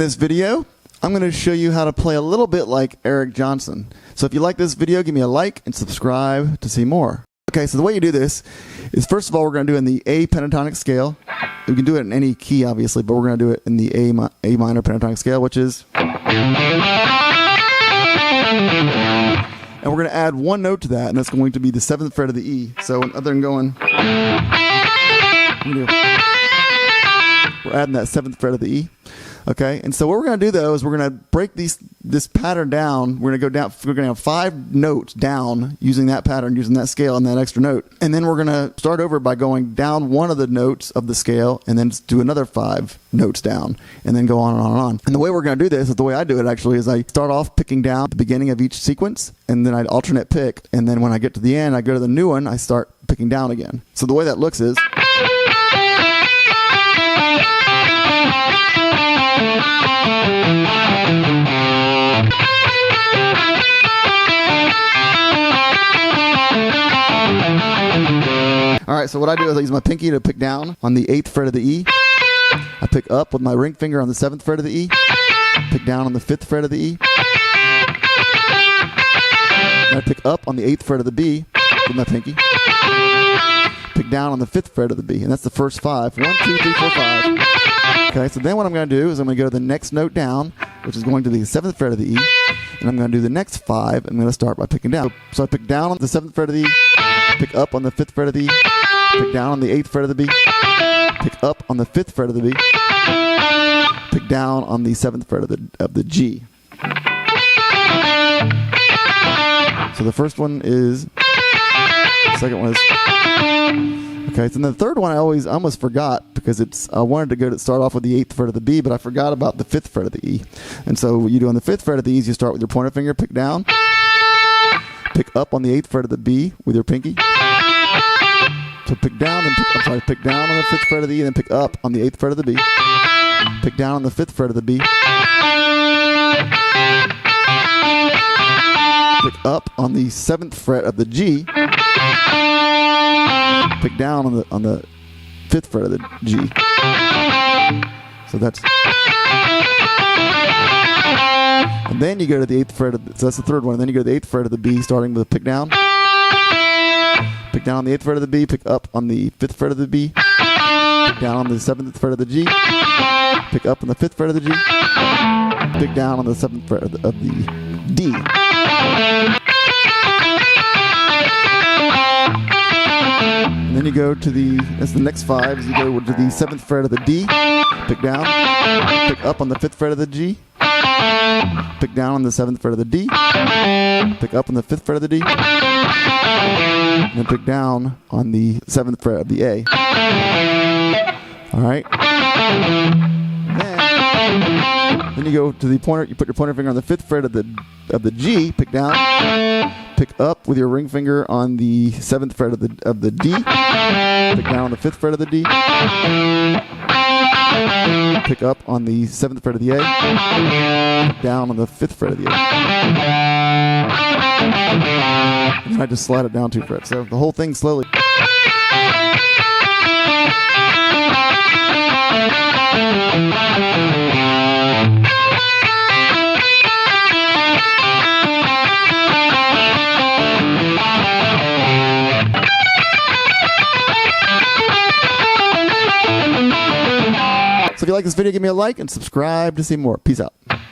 this video, I'm going to show you how to play a little bit like Eric Johnson. So if you like this video, give me a like and subscribe to see more. Okay, so the way you do this is, first of all, we're going to do it in the A pentatonic scale. We can do it in any key, obviously, but we're going to do it in the A minor pentatonic scale, which is... And we're going to add one note to that, and that's going to be the 7th fret of the E. So other than going... We're adding that 7th fret of the E. Okay, and so what we're going to do though is we're going to break this pattern down. We're going to go down. We're going to have 5 notes down using that pattern, using that scale and that extra note. And then we're going to start over by going down one of the notes of the scale, and then do another 5 notes down, and then go on and on and on. And the way we're going to do this is the way I do it actually is I start off picking down at the beginning of each sequence, and then I alternate pick, and then when I get to the end, I go to the new one. I start picking down again. So the way that looks is. Alright, so what I do is I use my pinky to pick down on the 8th fret of the E. I pick up with my ring finger on the 7th fret of the E. Pick down on the 5th fret of the E. And I pick up on the 8th fret of the B with my pinky. Pick down on the 5th fret of the B. And that's the first 5. 1, 2, 3, 4, 5. Okay, so then what I'm going to do is I'm going to go to the next note down, which is going to the 7th fret of the E. And I'm going to do the next 5. I'm going to start by picking down. So I pick down on the 7th fret of the E. Pick up on the 5th fret of the E. Pick down on the 8th fret of the B. Pick up on the 5th fret of the B. Pick down on the 7th fret of the G. So the first one is. The second one is. Okay, so then the third one I almost forgot because I wanted to start off with the 8th fret of the B, but I forgot about the 5th fret of the E. And so what you do on the 5th fret of the E is you start with your pointer finger, pick down, pick up on the 8th fret of the B with your pinky. So pick down and pick down on the 5th fret of the E, and then pick up on the 8th fret of the B. Pick down on the 5th fret of the B. Pick up on the 7th fret of the G. Pick down on the 5th fret of the G. So that's. And then you go to the 8th fret of so that's the third one. And then you go to the 8th fret of the B, starting with a pick down. Pick down on the 8th fret of the B, pick up on the 5th fret of the B, pick down on the 7th fret of the G, pick up on the 5th fret of the G, pick down on the 7th fret of the D. And then you go to that's the next 5, is you go to the 7th fret of the D, pick down, pick up on the 5th fret of the G, pick down on the 7th fret of the D, pick up on the 5th fret of the D, and then pick down on the 7th fret of the A. Alright. Then you go to the pointer, you put your pointer finger on the 5th fret of the G, pick down, pick up with your ring finger on the 7th fret of the D, pick down on the 5th fret of the D, pick up on the 7th fret of the A, pick down on the 5th fret of the A. And then I just slide it down 2 frets. So the whole thing slowly. So if you like this video, give me a like and subscribe to see more. Peace out.